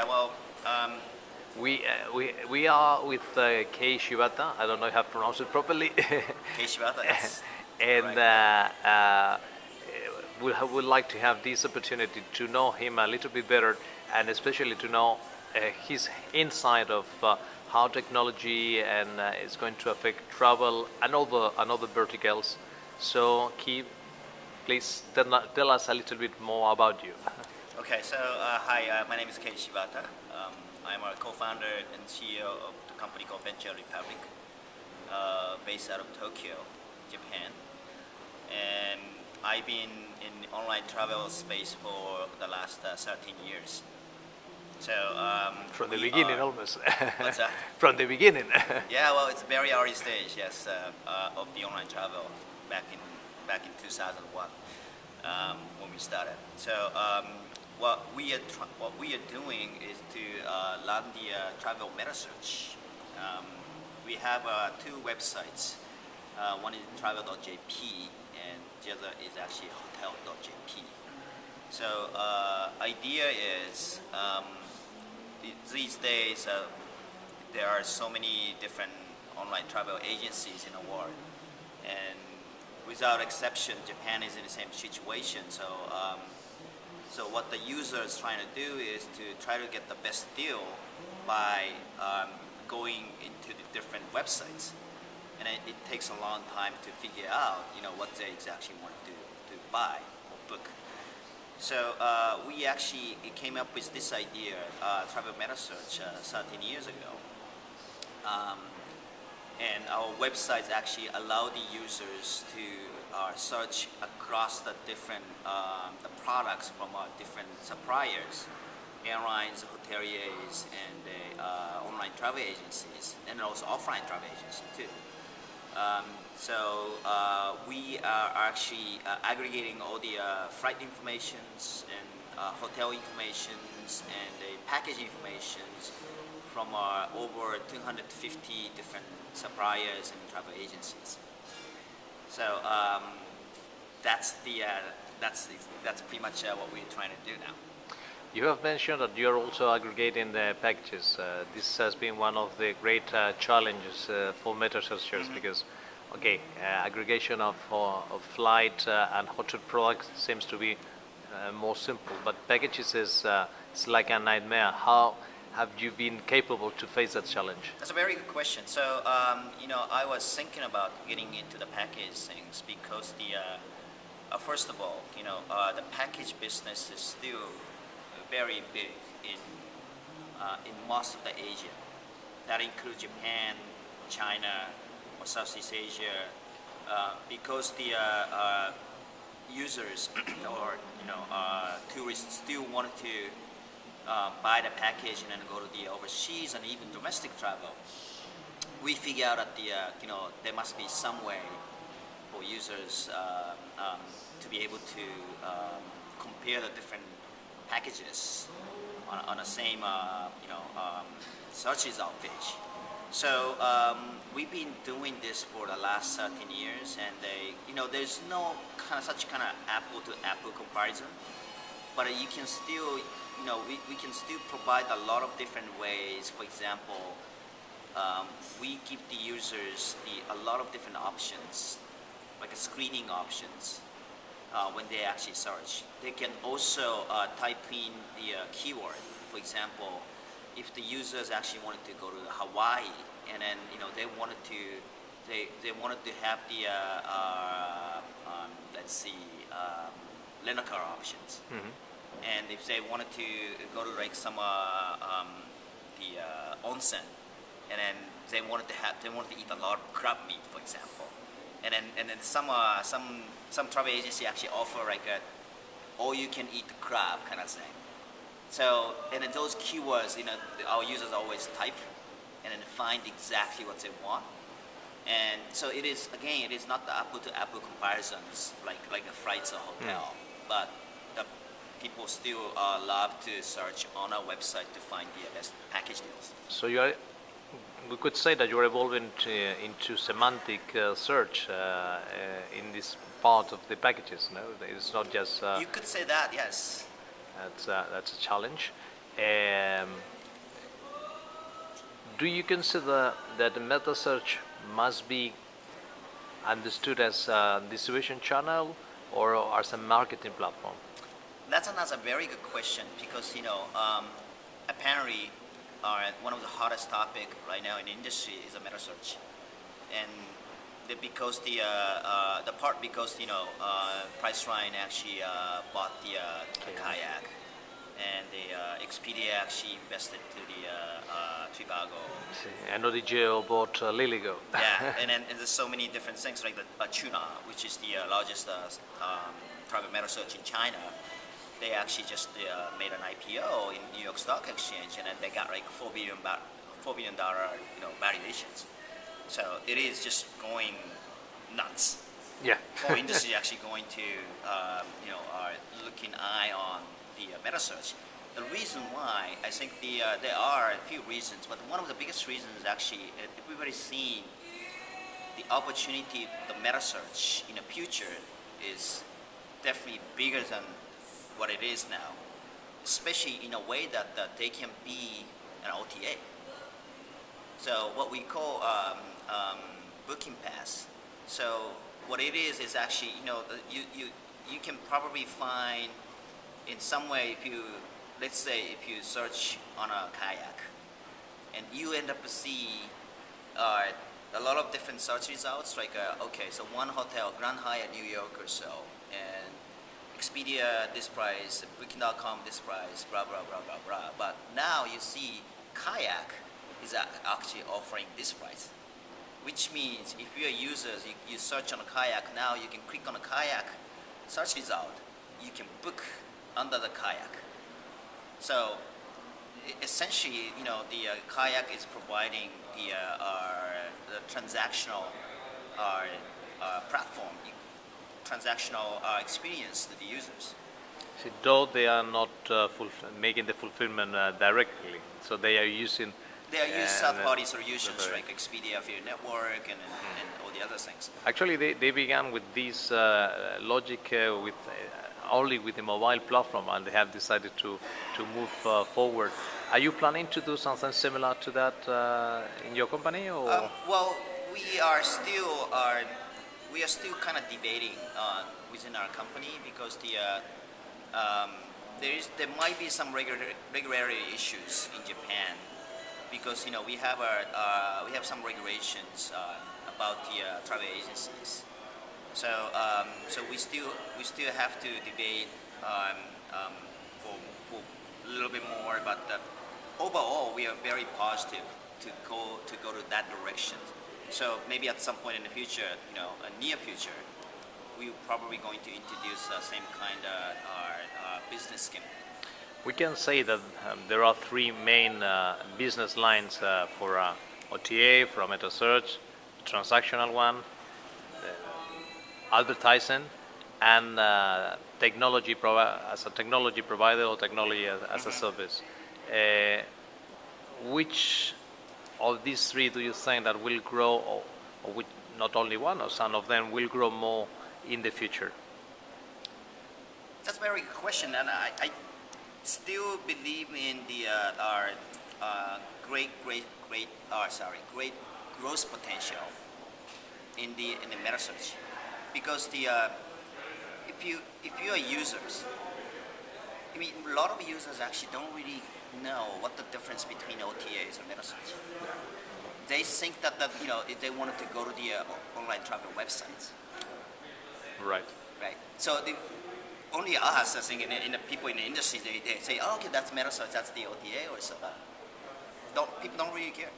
Well, we are with Kei Shibata. I don't know if I pronounced it properly. Kei Shibata, yes. And we would like to have this opportunity to know him a little bit better, and especially to know his insight of how technology and is going to affect travel and other verticals. So, Kei, please tell us a little bit more about you. Okay, so hi, my name is Kei Shibata. I'm a co-founder and CEO of the company called Venture Republic, based out of Tokyo, Japan. And I've been in the online travel space for the last 13 years. So from the beginning, almost. What's that? From the beginning. Yeah, well, it's very early stage, yes, of the online travel back in 2001 when we started. So what we are doing is to run the travel Metasearch. We have two websites. One is Travel.jp, and the other is actually Hotel.jp. So idea is these days there are so many different online travel agencies in the world, and without exception, Japan is in the same situation. So so what the user is trying to do is to try to get the best deal by going into the different websites, and it takes a long time to figure out, what they exactly want to buy or book. So we actually came up with this idea, Travel Metasearch, 13 years ago. And our websites actually allow the users to search across the different the products from different suppliers, airlines, hoteliers, and online travel agencies, and also offline travel agencies too. So we are actually aggregating all the flight informations and hotel informations and the package informations from over 250 different suppliers and travel agencies. So that's pretty much what we're trying to do now. You have mentioned that you are also aggregating the packages. This has been one of the great challenges for meta-searchers, because, aggregation of flight and hotel products seems to be more simple, but packages is it's like a nightmare. How have you been capable to face that challenge? That's a very good question. So, I was thinking about getting into the package things because first of all, the package business is still very big in most of the Asia. That includes Japan, China, or Southeast Asia, because the users or tourists still wanted to buy the package and then go to the overseas and even domestic travel. We figure out that there must be some way for users to be able to compare the different packages on the same search result page. So we've been doing this for the last 13 years, and there's no such kind of apple to apple comparison, but you can still we can still provide a lot of different ways. For example, we give the users a lot of different options, like screening options. When they actually search, they can also type in the keyword. For example, if the users actually wanted to go to Hawaii, and then they wanted to have the let's see, rental car options. Mm-hmm. And if they wanted to go to like some the onsen, and then they wanted to eat a lot of crab meat, for example, and then some travel agency actually offer like a all-you-can-eat crab kind of thing. So, and then those keywords, our users always type and then find exactly what they want. And so it is not the apple-to-apple comparisons like a flights or hotel, but the people still love to search on our website to find the best package deals. So we could say that you're evolving into semantic search in this part of the packages. No, it's not just. You could say that, yes. That's a challenge. Do you consider that the Metasearch must be understood as a distribution channel or as a marketing platform? That's another very good question because apparently, one of the hottest topic right now in the industry is a Metasearch, and because Priceline actually bought the kayak, and the Expedia actually invested to the Trivago. And OTAs bought Liligo. Yeah, and there's so many different things like the Tuna, which is the largest private Metasearch in China. They actually just made an IPO in New York Stock Exchange, and then they got like $4 billion valuations. So it is just going nuts. Yeah. Whole industry actually going to looking eye on the Metasearch. The reason why, I think there are a few reasons, but one of the biggest reasons is actually everybody's seeing the opportunity the Metasearch in the future is definitely bigger than what it is now, especially in a way that they can be an OTA. So what we call booking pass. So what it is actually, you can probably find in some way let's say if you search on a kayak and you end up to see a lot of different search results, like so one hotel, Grand Hyatt New York or so, and Expedia this price, Booking.com this price, blah blah blah blah blah. But now you see kayak is actually offering this price, which means if you're users, you search on a kayak, now you can click on a kayak search result, you can book under the kayak. So essentially, the kayak is providing the transactional platform, transactional experience to the users. See, though they are not making the fulfillment directly, so they are using. They are using third-party solutions like Expedia Affiliate Network and all the other things. Actually, they began with this logic only with the mobile platform, and they have decided to move forward. Are you planning to do something similar to that in your company, or? Well, we are still kind of debating within our company because there might be some regulatory issues in Japan because we have some regulations about the travel agencies. So we still have to debate for a little bit more, but overall we are very positive to go to that direction. So maybe at some point in the future, a near future, we're probably going to introduce the same kind of business scheme. We can say that there are three main business lines for OTA, for Metasearch, transactional one, advertising, and technology as a technology provider or technology as a service. Which of these three do you think that will grow, or which, not only one, or some of them will grow more in the future? That's a very good question, and I still believe in the great growth potential in the Metasearch, because if you are users, I mean, a lot of users actually don't really know what the difference between OTAs and Metasearch. They think that if they wanted to go to the online travel websites. Right. So only us, I think, in the people in the industry, they say, oh, okay, that's Metasearch, that's the OTA or so. People don't really care.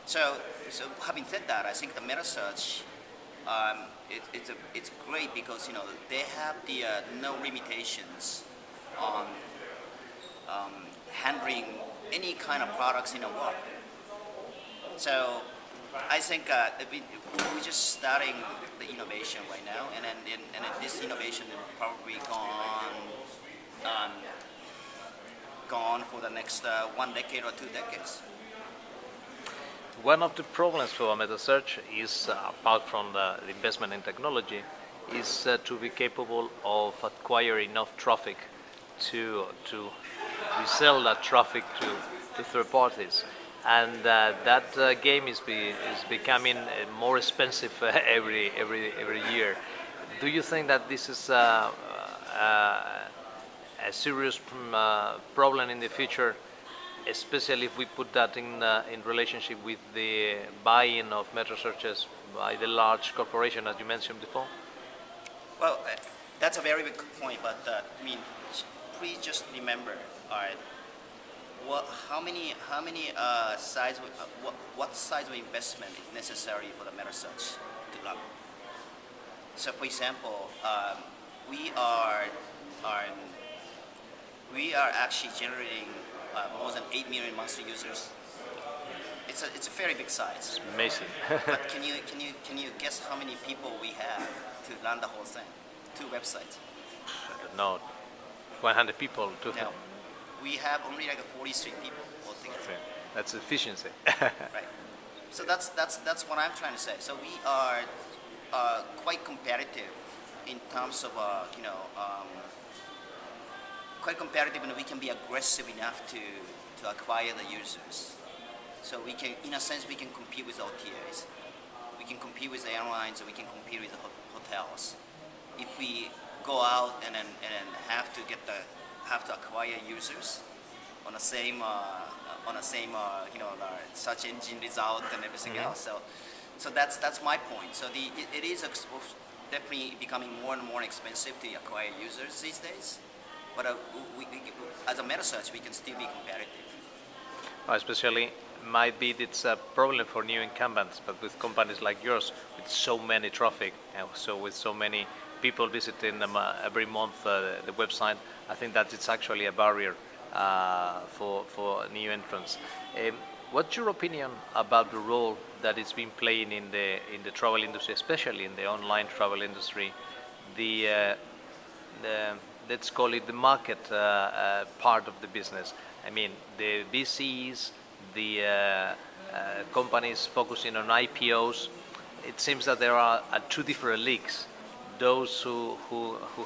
So having said that, I think the Metasearch, it's great because they have the no limitations on handling any kind of products in the world. So I think we're just starting the innovation right now, and then this innovation will probably gone for the next 1 decade or 2 decades. One of the problems for Metasearch is, apart from the investment in technology, is to be capable of acquiring enough traffic to resell that traffic to third parties. and that game is becoming more expensive every year. Do you think that this is a serious problem in the future, especially if we put that in relationship with the buying of meta searches by the large corporation, as you mentioned before? Well, that's a very big point, but I mean, please just remember, all right, how many size, what size of investment is necessary for the meta search to run? So, for example, we are actually generating more than 8 million monthly users. It's a very big size. Amazing. But can you guess how many people we have to run the whole thing? 2 websites. I don't know, 100 people. No, we have only like 43 people altogether. That's efficiency. Right. So that's what I'm trying to say. So we are quite competitive in terms of quite competitive, and we can be aggressive enough to acquire the users. So we can, in a sense, we can compete with OTAs. We can compete with airlines, and we can compete with the hotels. If we go out and have to acquire users on the same search engine result and everything else. So that's my point. So it is definitely becoming more and more expensive to acquire users these days. But we, as a meta search, we can still be competitive. Especially, might be it's a problem for new incumbents, but with companies like yours, with so many traffic, and so with so many people visiting them every month the website, I think that it's actually a barrier for new entrants. What's your opinion about the role that it's been playing in the travel industry, especially in the online travel industry? The let's call it the market part of the business. I mean, the VCs, the companies focusing on IPOs. It seems that there are 2 different leagues. Those who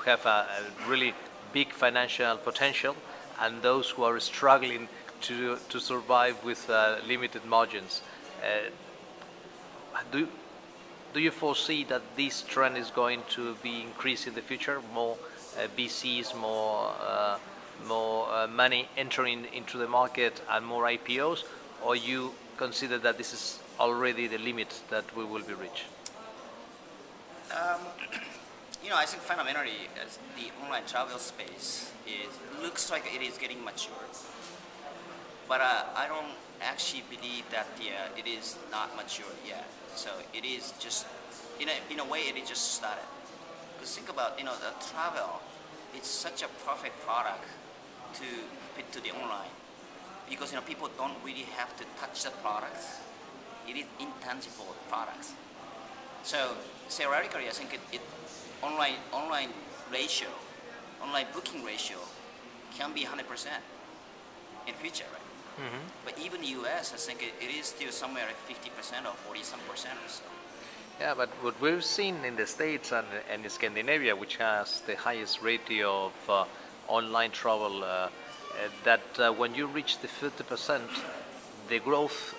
have a really big financial potential, and those who are struggling to survive with limited margins. Do you foresee that this trend is going to be increased in the future? More VCs, more money entering into the market, and more IPOs, or you consider that this is already the limit that we will be reached? I think fundamentally, as the online travel space looks like it is getting mature, but I don't actually believe that it is not mature yet. So it is just, in a way, it just started. Because think about, the travel, it's such a perfect product to fit to the online, because people don't really have to touch the products. It is intangible products. So theoretically, I think online booking ratio can be 100% in future, right? Mm-hmm. But even US, I think it is still somewhere like 50% or 40-some% or so. Yeah, but what we've seen in the States and in Scandinavia, which has the highest ratio of online travel, that when you reach the 50%, the growth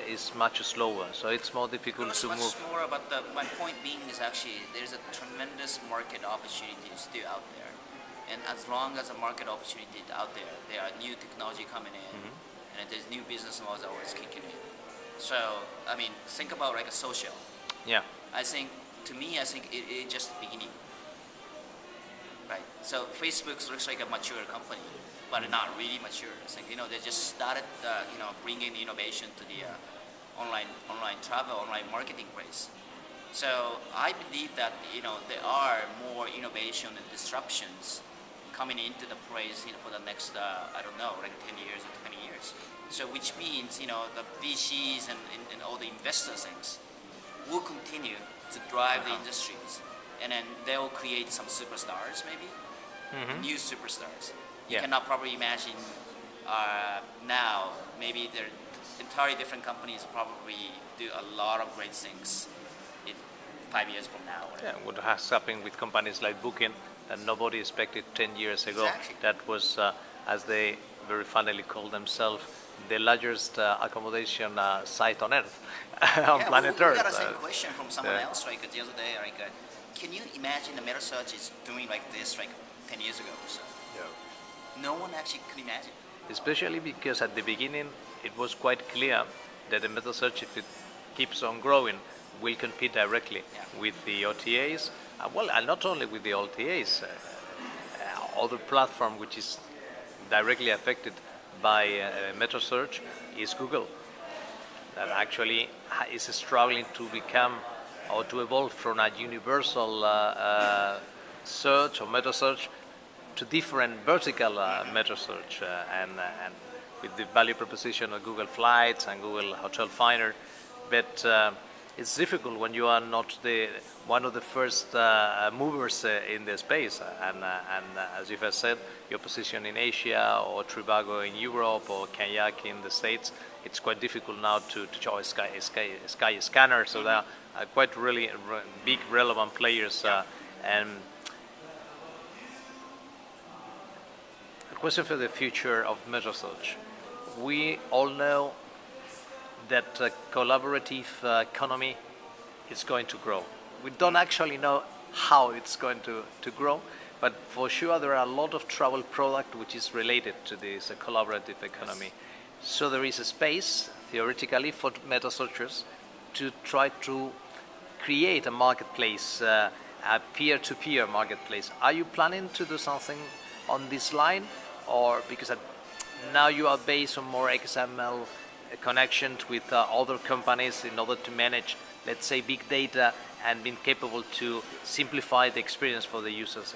is much slower. So it's more difficult to move. Much slower, but my point being is actually there's a tremendous market opportunity still out there. And as long as the market opportunity is out there, there are new technology coming in, and there's new business models always kicking in. So, I mean, think about like a social. Yeah. To me, I think it is just the beginning. Right? So Facebook looks like a mature company, but not really mature. I think, they just started, bringing innovation to the online travel, online marketing place. So I believe that, there are more innovation and disruptions coming into the place, for the next, 10 years or 20 years. So which means, the VCs and all the investor things will continue to drive the industries, and then they will create some superstars, maybe new superstars. You cannot probably imagine now. Maybe they're entirely different companies probably do a lot of great things in 5 years from now. Yeah, what has happened with companies like Booking that nobody expected 10 years ago. Exactly. That was as the very funnily call themselves the largest accommodation site on Earth, on planet we Earth. got the same question from someone else, like the other day, like, can you imagine the Metasearch is doing like this, like 10 years ago or so? No one actually could imagine. Especially because at the beginning it was quite clear that the Metasearch, if it keeps on growing, will compete directly with the OTAs, and not only with the OTAs, other platform which is directly affected by Metasearch is Google, that actually is struggling to become or to evolve from a universal search or Metasearch to different vertical Metasearch, and with the value proposition of Google Flights and Google Hotel Finder. But it's difficult when you are not one of the first movers in the space, and as you have said, your position in Asia or Trivago in Europe or Kayak in the States, it's quite difficult now to show Sky Scanner. So there are quite really big relevant players. And a question for the future of Metasearch. We all know that collaborative economy is going to grow. We don't actually know how it's going to grow, but for sure there are a lot of travel product which is related to this collaborative economy. So there is a space, theoretically, for Metasearchers to try to create a marketplace, a peer-to-peer marketplace. Are you planning to do something on this line, or because now you are based on more XML connections with other companies in order to manage, let's say, big data and being capable to simplify the experience for the users?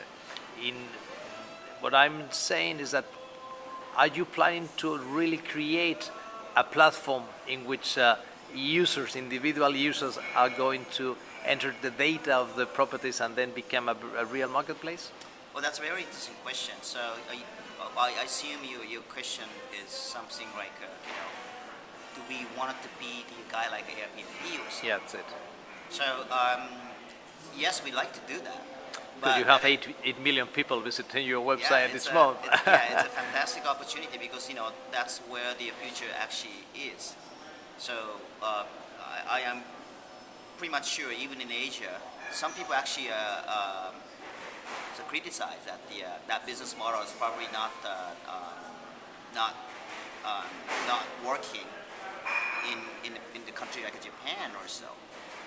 What I'm saying is that, are you planning to really create a platform in which individual users are going to enter the data of the properties and then become a real marketplace? Well, that's a very interesting question. So I assume your question is something like, do we want it to be the guy like Airbnb or something? Yeah, that's it. So yes, we like to do that. Because you have 8 million people visiting your website this month. It's a fantastic opportunity because that's where the future actually is. So I am pretty much sure, even in Asia, some people actually criticize that that business model is probably not working in the country like Japan or so,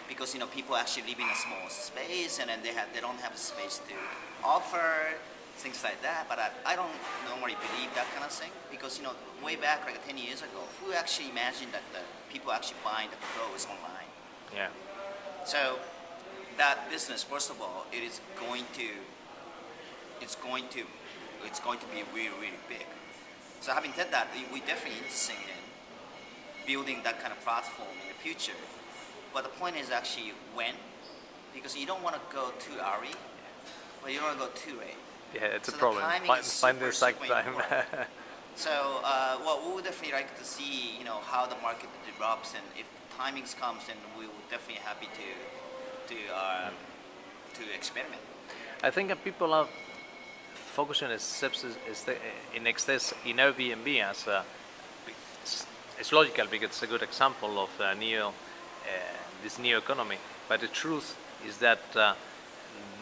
because people actually live in a small space and then they don't have a space to offer things like that. But I don't normally believe that kind of thing, because way back like 10 years ago, who actually imagined that the people actually buying the clothes online? Yeah. So that business, first of all, it's going to be really, really big. So having said that, we're definitely interested in building that kind of platform in the future. But the point is actually when, because you don't want to go too early, but you don't want to go too late. Yeah, it's so a problem. Find the exact time. So, we would definitely like to see, how the market develops, and if timings comes, then we will definitely happy to experiment. I think that people are focusing in excess in Airbnb as it's logical because it's a good example of this new economy. But the truth is that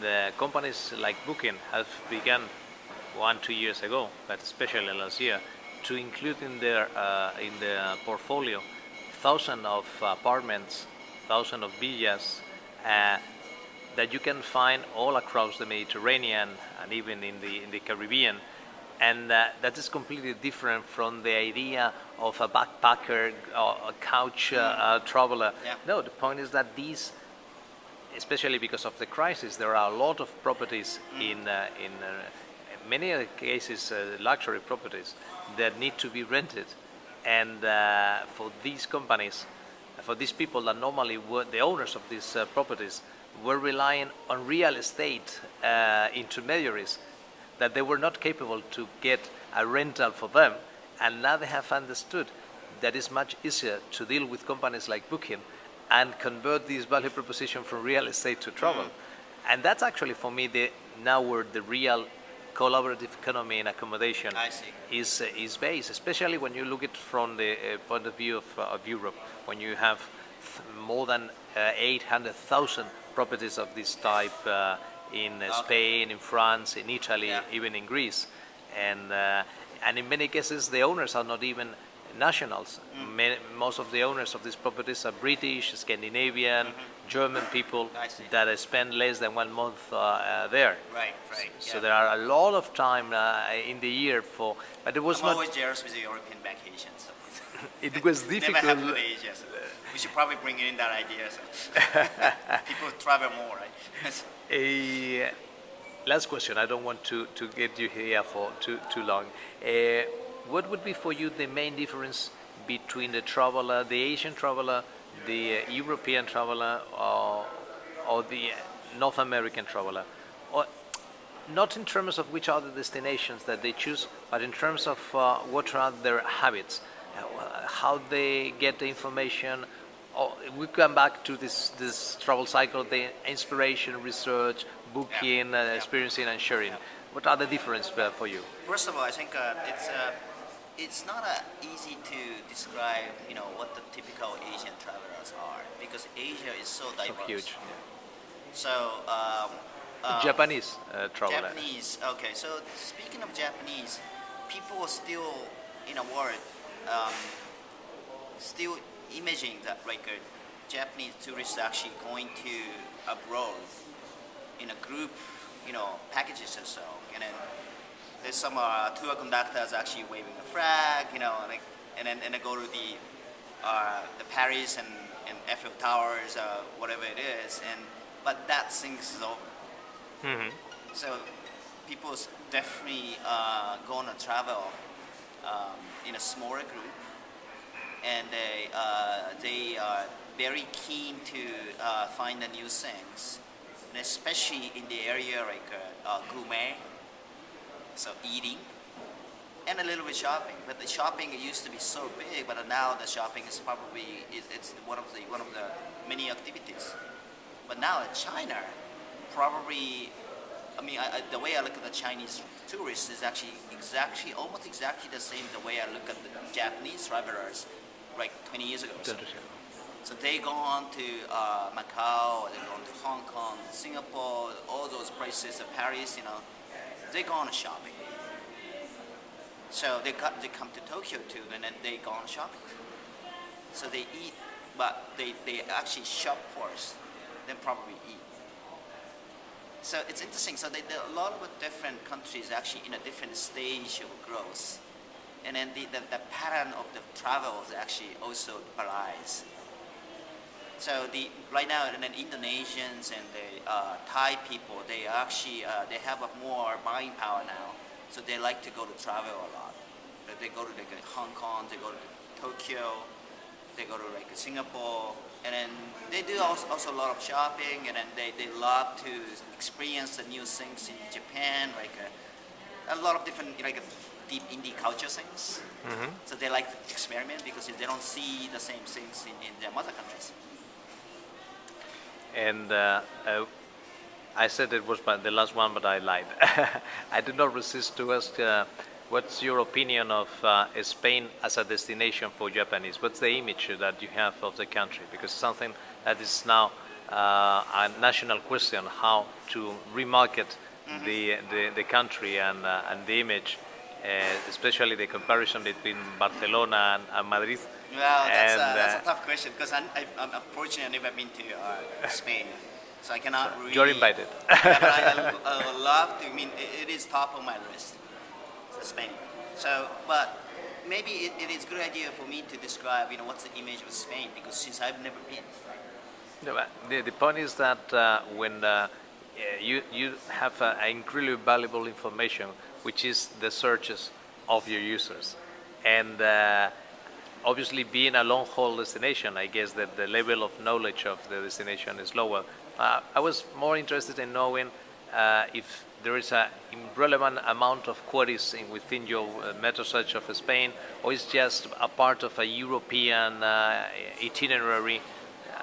the companies like Booking have begun 1-2 years ago, but especially last year, to include in their portfolio thousands of apartments, thousands of villas that you can find all across the Mediterranean and even in the Caribbean. And that is completely different from the idea of a backpacker or a couch traveler. Yeah. No, the point is that these, especially because of the crisis, there are a lot of properties in many cases, luxury properties that need to be rented. And for these companies, for these people that normally were the owners of these properties, were relying on real estate intermediaries, that they were not capable to get a rental for them, and now they have understood that it's much easier to deal with companies like Booking and convert this value proposition from real estate to travel. And that's actually, for me, now where the real collaborative economy in accommodation I see. is based, especially when you look at from the point of view of Europe, when you have more than 800,000 properties of this type in Spain, in France, in Italy, even in Greece, and in many cases the owners are not even nationals. Most of the owners of these properties are British, Scandinavian, German people that spend less than 1 month there. Right. So there are a lot of time in the year for, but it was I'm not. always jealous with the European vacations. So It was difficult. Never happened in Asia. So we should probably bring in that idea. So people travel more, right? Last question. I don't want to get you here for too long. What would be for you the main difference between the traveler, the Asian traveler, the European traveler, or the North American traveler? Or not in terms of which are the destinations that they choose, but in terms of what are their habits, how they get the information. We come back to this travel cycle, the inspiration, research, booking, experiencing, and sharing. What are the differences for you? First of all, I think it's not easy to describe, what the typical Asian travelers are, because Asia is so diverse. So huge. So Japanese traveler. Japanese. Okay. So speaking of Japanese, people are still in a world, still imagining that Japanese tourists actually going to abroad in a group, packages or so, and then there's some tour conductors actually waving a flag, and then they go to the Paris and Eiffel Towers, whatever it is, but that thing's is over. So people definitely going to travel in a smaller group, and they are very keen to find the new things, and especially in the area gourmet, so eating, and a little bit shopping. But the shopping used to be so big, but now the shopping is probably it's one of the many activities. But now in China, probably, the way I look at the Chinese tourists is actually almost exactly the same the way I look at the Japanese travelers, 20 years ago. So they go on to Macau, or they go on to Hong Kong, Singapore, all those places, Paris, they go on shopping. So they come to Tokyo too, and then they go on shopping. So they eat, but they actually shop first, then probably eat. So it's interesting. So a lot of different countries actually in a different stage of growth, and then the pattern of the travel is actually also varies. So right now, and then Indonesians and the Thai people, they actually they have a more buying power now. So they like to go to travel a lot. They go to Hong Kong, they go to Tokyo, they go to Singapore, and then they do also a lot of shopping, and then they love to experience the new things in Japan, a lot of different deep indie culture things. So they like to experiment because they don't see the same things in their mother countries. And I said it was the last one, but I lied. I did not resist to ask, what's your opinion of Spain as a destination for Japanese? What's the image that you have of the country? Because something that is now a national question, how to remarket the country and the image, especially the comparison between Barcelona and Madrid. Well, that's a tough question, because I'm unfortunately never been to Spain, so I cannot really. You're invited. Yeah, but I would love to. It is top of my list, so Spain. So, but maybe it is a good idea for me to describe, what's the image of Spain, because since I've never been. No, but the point is that when you have incredibly valuable information, which is the searches of your users, and obviously being a long-haul destination, I guess that the level of knowledge of the destination is lower. I was more interested in knowing if there is a relevant amount of queries within your Metasearch of Spain, or it's just a part of a European itinerary.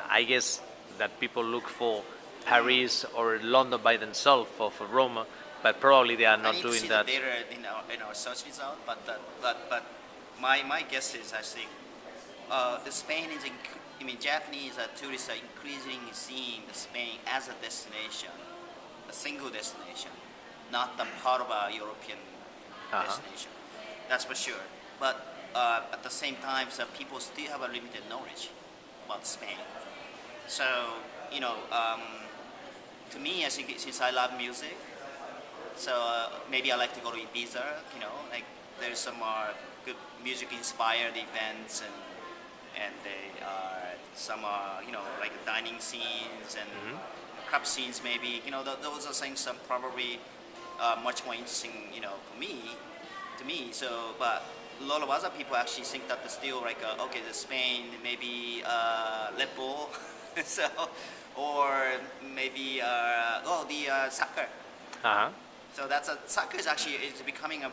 I guess that people look for Paris or London by themselves, or for Rome, but probably they are I not need to doing see that. the data in our search result, but my guess is I think the Spain is Japanese tourists are increasingly seeing the Spain as a destination, a single destination, not the part of a European destination. That's for sure. But at the same time, so people still have a limited knowledge about Spain. So to me, I think since I love music, so maybe I like to go to Ibiza. Like there's some good music-inspired events, and they are some like dining scenes and club scenes. Maybe those are things that probably much more interesting to me. So, but a lot of other people actually think that there's still like okay, the Spain maybe Red Bull, so or maybe the soccer. Uh-huh. So soccer is becoming a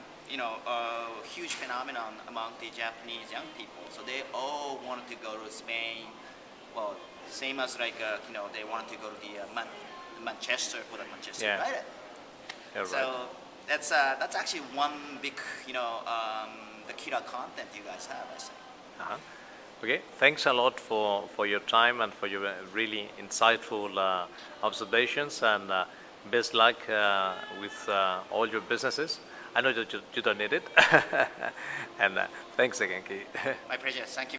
huge phenomenon among the Japanese young people. So they all wanted to go to Spain. Well, same as like they wanted to go to the Manchester for the Manchester Yeah. United. Yeah, right. So that's actually one big the killer content you guys have, I think. Uh-huh. Okay, thanks a lot for your time and for your really insightful observations, and best luck with all your businesses. I know that you don't need it. And thanks again, Kei. My pleasure. Thank you.